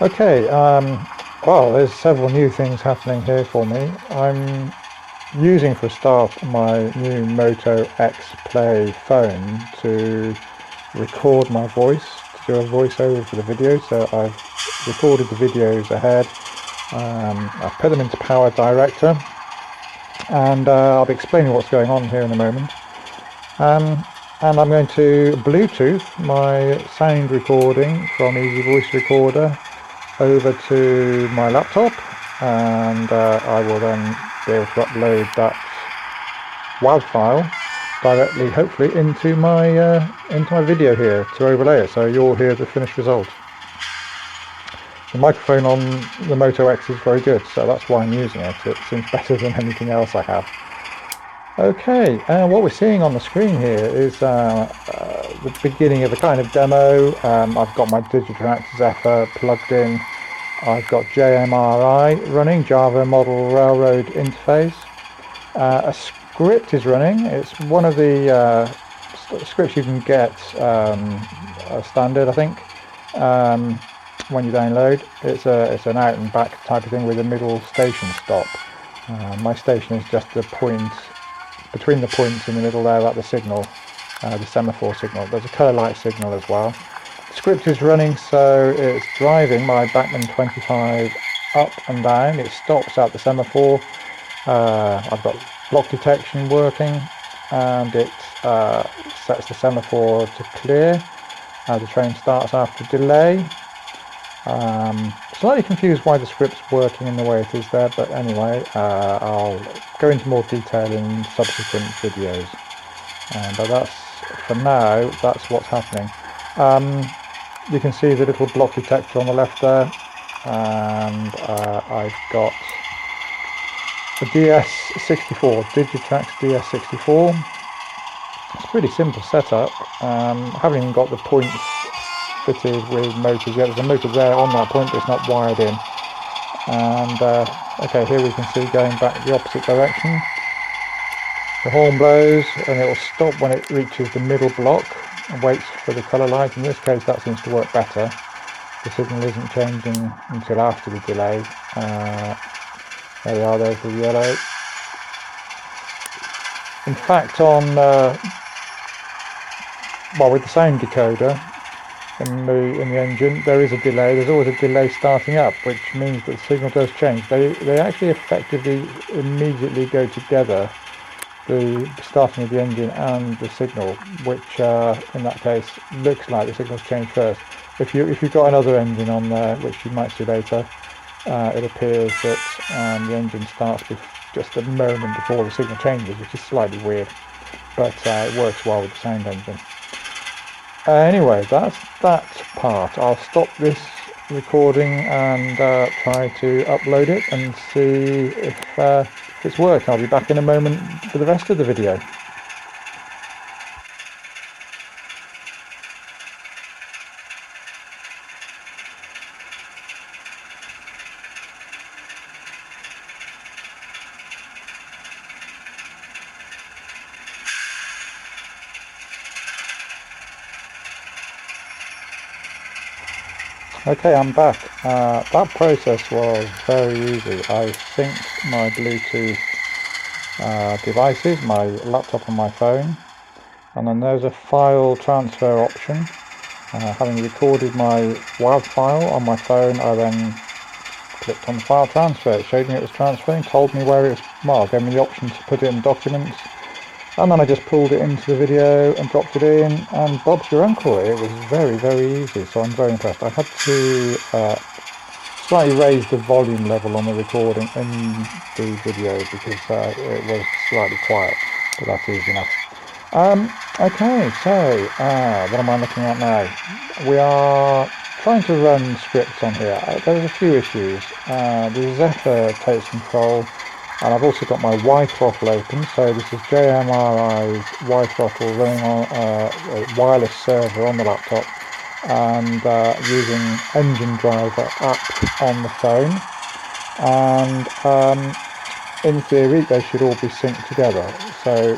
Okay, well, there's several new things happening here for me. I'm using for a start my new Moto X Play phone to record my voice, to do a voiceover for the video. So I've recorded the videos ahead, I've put them into Power Director, and I'll be explaining what's going on here in a moment. And I'm going to Bluetooth my sound recording from Easy Voice Recorder over to my laptop, and I will then be able to upload that WAV file directly, hopefully, into my video here to overlay it, so you'll hear the finished result. The microphone on the Moto X is very good, so that's why I'm using it. It seems better than anything else I have. Okay, what we're seeing on the screen here is the beginning of a kind of demo. I've got my Digitrax Zephyr plugged in. I've got JMRI running, Java Model Railroad Interface. A script is running. It's one of the scripts you can get standard, I think, when you download. It's an out and back type of thing with a middle station stop. My station is just the point between the points in the middle there at the signal, the semaphore signal. There's a colour light signal as well. The script is running, so it's driving my Bachmann 25 up and down. It stops at the semaphore. I've got block detection working, and it sets the semaphore to clear. The train starts after delay. Slightly confused why the script's working in the way it is there, but anyway, I'll go into more detail in subsequent videos. But that's, for now, that's what's happening. You can see the little block detector on the left there, and I've got the DS64, Digitrax DS64. It's a pretty simple setup. Haven't even got the points fitted with motors yet. There's a motor there on that point, but it's not wired in. And okay, here we can see going back the opposite direction. The horn blows and it will stop when it reaches the middle block and waits for the colour light. In this case that seems to work better. The signal isn't changing until after the delay. There we are, there's the yellow. In fact, on with the sound decoder in the engine, there is a delay. There's always a delay starting up, which means that the signal does change. They actually effectively immediately go together, the starting of the engine and the signal, which in that case looks like the signal's changed first. If you've got another engine on there, which you might see later, it appears that the engine starts with just a moment before the signal changes, which is slightly weird, but it works well with the sound engine. Anyway, that's that part. I'll stop this recording and try to upload it and see if it's worked. I'll be back in a moment for the rest of the video. Okay, I'm back. That process was very easy. I synced my Bluetooth devices, my laptop and my phone, and then there's a file transfer option. Having recorded my WAV file on my phone, I then clicked on file transfer. It showed me it was transferring, told me where it was marked, gave me the option to put it in documents, and then I just pulled it into the video and dropped it in, and Bob's your uncle. It was very, very easy, so I'm very impressed. I had to slightly raise the volume level on the recording in the video because it was slightly quiet, but that's easy enough. Okay, so what am I looking at now? We are trying to run scripts on here. There's a few issues. The Zephyr takes control, and I've also got my WiThrottle open. So this is JMRI's WiThrottle running on a wireless server on the laptop, and using Engine Driver app on the phone. And in theory they should all be synced together. So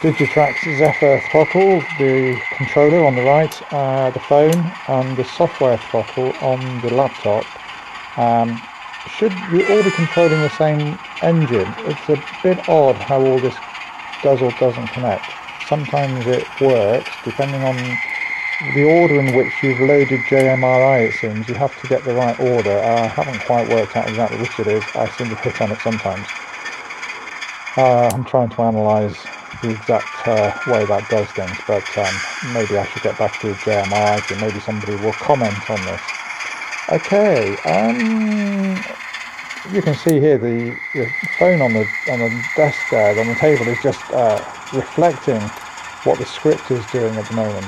Digitrack's Zephyr throttle, the controller on the right, the phone, and the software throttle on the laptop should all be controlling the same engine. It's a bit odd how all this does or doesn't connect. Sometimes it works, depending on the order in which you've loaded JMRI, it seems. You have to get the right order. I haven't quite worked out exactly which it is. I seem to hit on it sometimes. I'm trying to analyse the exact way that does things, but maybe I should get back to JMRI, so maybe somebody will comment on this. Okay, you can see here the phone on the desk there, on the table, is just reflecting what the script is doing at the moment.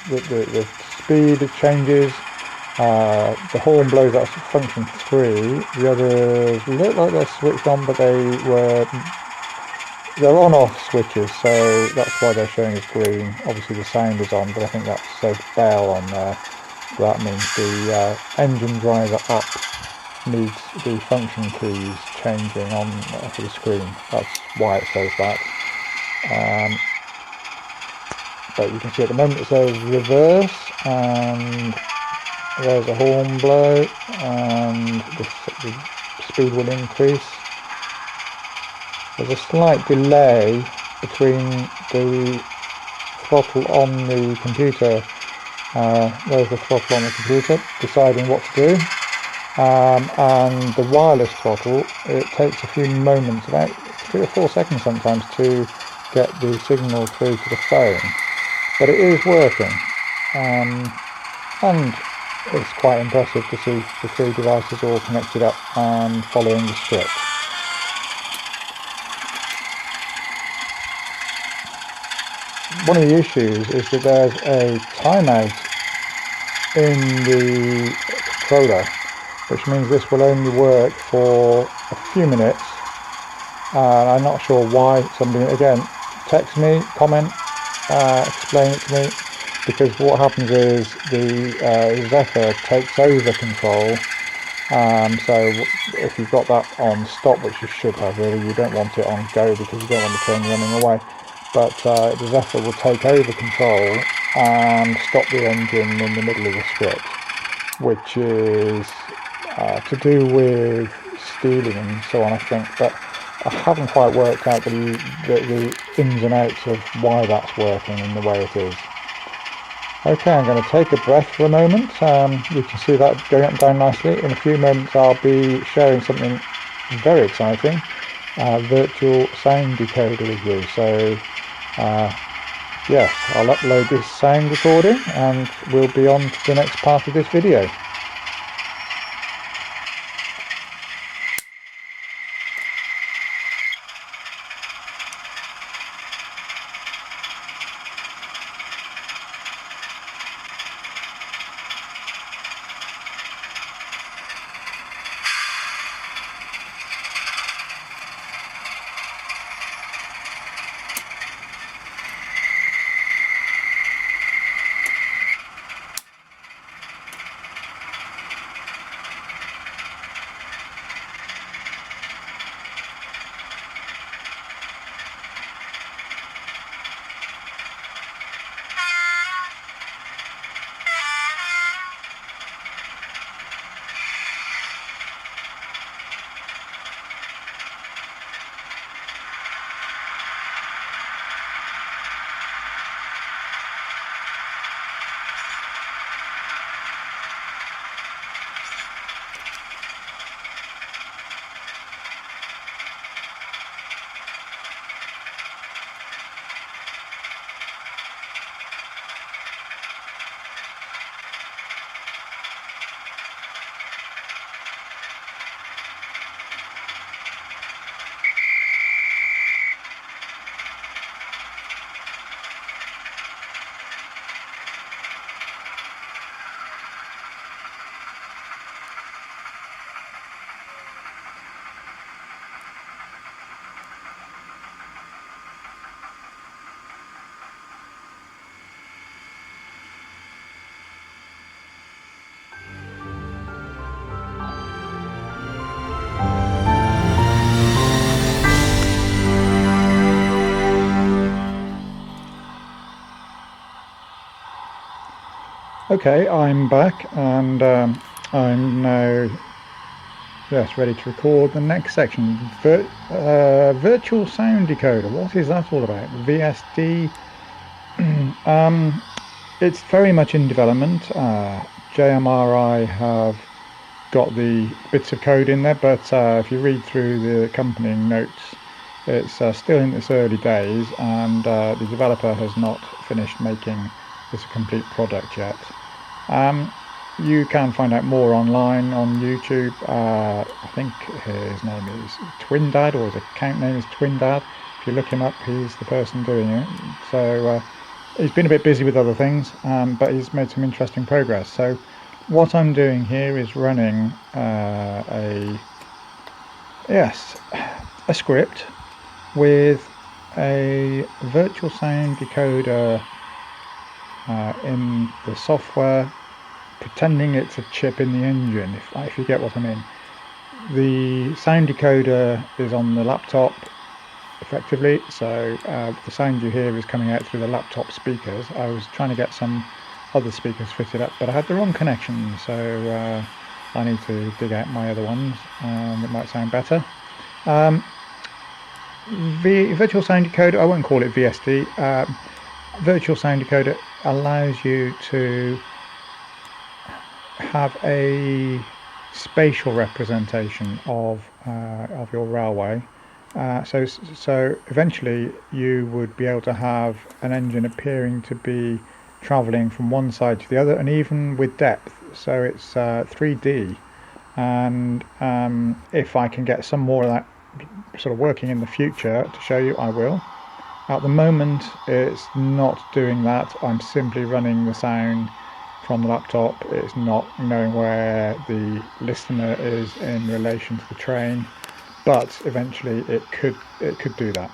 The speed changes, the horn blows out function 3, the others look like they're switched on, but they're on-off switches, so that's why they're showing as green. Obviously the sound is on, but I think that says bell on there. That means the engine driver up needs the function keys changing on for the screen. That's why it says that. But you can see at the moment it says reverse, and there's a horn blow, and the speed will increase. There's a slight delay between the throttle on the computer, there's the throttle on the computer deciding what to do, and the wireless throttle, it takes a few moments, about 3 or 4 seconds sometimes, to get the signal through to the phone. But it is working, and it's quite impressive to see the 3 devices all connected up and following the script. One of the issues is that there's a timeout in the controller, which means this will only work for a few minutes, and I'm not sure why. Somebody, again, text me, comment, explain it to me, because what happens is the Zephyr takes over control. So if you've got that on stop, which you should have really, you don't want it on go because you don't want the train running away, but the Zephyr will take over control and stop the engine in the middle of the script, which is to do with stealing and so on, I think, but I haven't quite worked out the ins and outs of why that's working in the way it is. Okay, I'm going to take a breath for a moment. You can see that going up and down nicely. In a few moments I'll be sharing something very exciting, virtual sound decoder with you. So yes, I'll upload this sound recording and we'll be on to the next part of this video. Okay, I'm back, and I'm now ready to record the next section. Virtual sound decoder. What is that all about? VSD. It's very much in development. JMRI have got the bits of code in there, but if you read through the accompanying notes, it's still in its early days, and the developer has not finished making this a complete product yet. You can find out more online on YouTube. I think his name is Twin Dad, or his account name is Twin Dad. If you look him up, he's the person doing it. So he's been a bit busy with other things, but he's made some interesting progress. So what I'm doing here is running a script with a virtual sound decoder in the software, pretending it's a chip in the engine, if you get what I mean. The sound decoder is on the laptop effectively, so the sound you hear is coming out through the laptop speakers. I was trying to get some other speakers fitted up, but I had the wrong connection, so I need to dig out my other ones that might sound better. The virtual sound decoder, I won't call it VSD. Virtual sound decoder allows you to have a spatial representation of your railway. So eventually you would be able to have an engine appearing to be travelling from one side to the other, and even with depth. So it's 3D, and if I can get some more of that sort of working in the future to show you, I will. At the moment it's not doing that. I'm simply running the sound from the laptop. It's not knowing where the listener is in relation to the train, but eventually it could do that.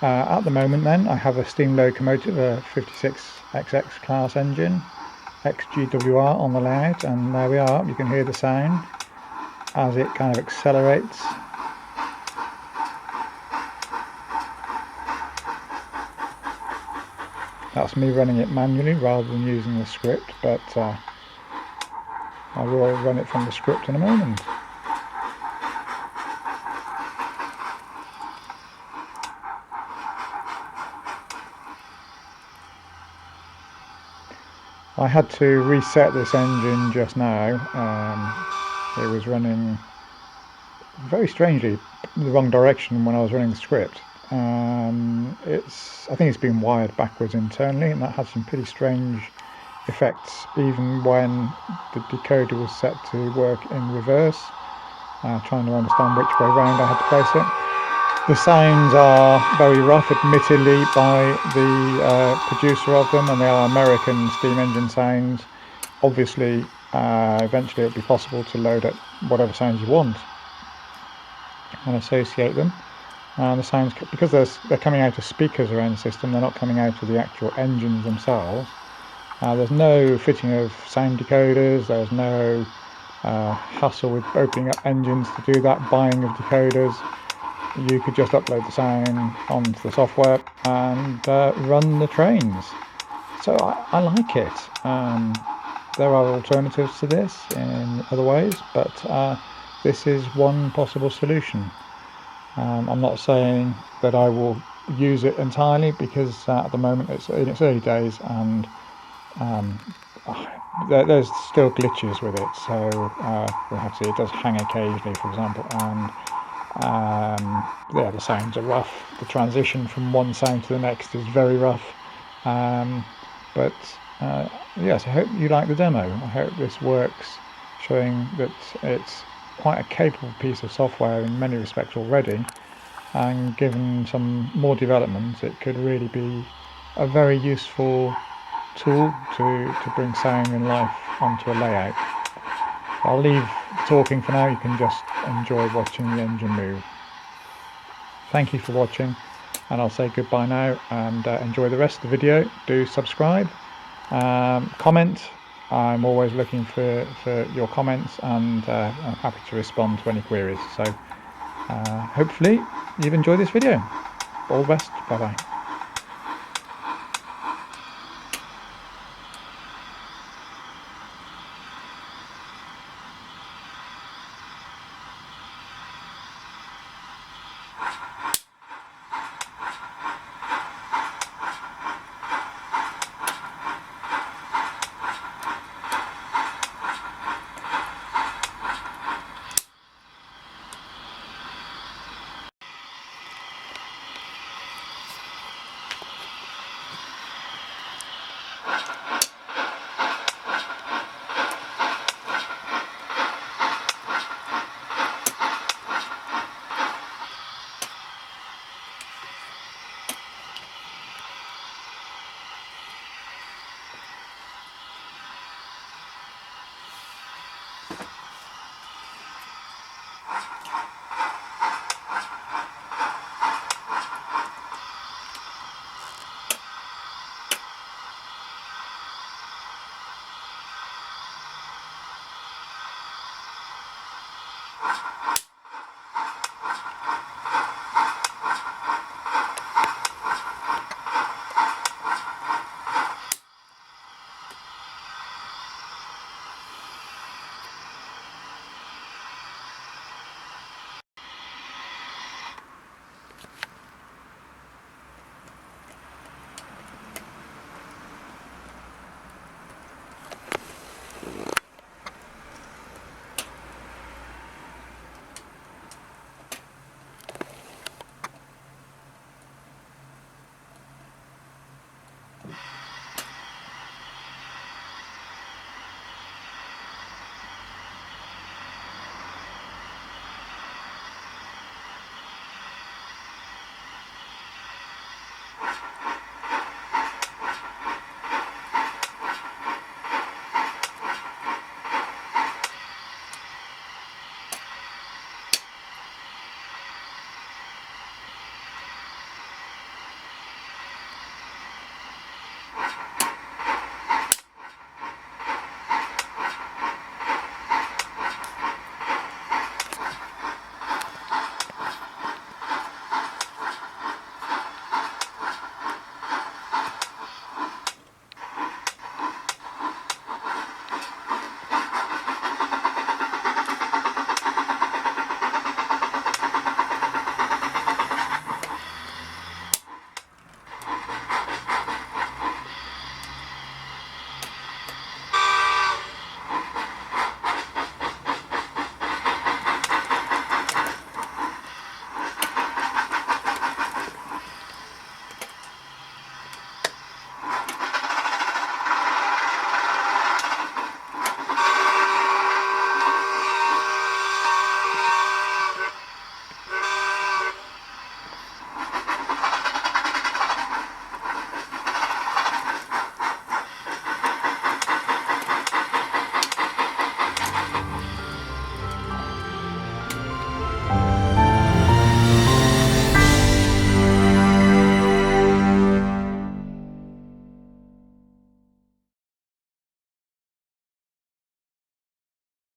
At the moment then, I have a steam locomotive, a 56XX class engine, XGWR on the layout, and there we are. You can hear the sound as it kind of accelerates. That's me running it manually rather than using the script, but I will run it from the script in a moment. I had to reset this engine just now. It was running very strangely the wrong direction when I was running the script. I think it's been wired backwards internally, and that had some pretty strange effects even when the decoder was set to work in reverse. Trying to understand which way round I had to place it. The sounds are very rough, admittedly, by the producer of them, and they are American steam engine sounds. Obviously, eventually it'll be possible to load up whatever sounds you want and associate them. And the sounds, because they're coming out of speakers around the system, they're not coming out of the actual engines themselves. There's no fitting of sound decoders, there's no hassle with opening up engines to do that, buying of decoders. You could just upload the sound onto the software and run the trains. So I like it. There are alternatives to this in other ways, but this is one possible solution. I'm not saying that I will use it entirely, because at the moment it's in its early days, and there's still glitches with it, so we'll have to see. It does hang occasionally, for example, and the sounds are rough. The transition from one sound to the next is very rough, but yes, I hope you like the demo. I hope this works, showing that it's quite a capable piece of software in many respects already, and given some more development it could really be a very useful tool to bring sound and life onto a layout. I'll leave talking for now. You can just enjoy watching the engine move. Thank you for watching, and I'll say goodbye now, and enjoy the rest of the video. Do subscribe, comment. I'm always looking for your comments, and I'm happy to respond to any queries. So hopefully you've enjoyed this video. All the best. Bye bye.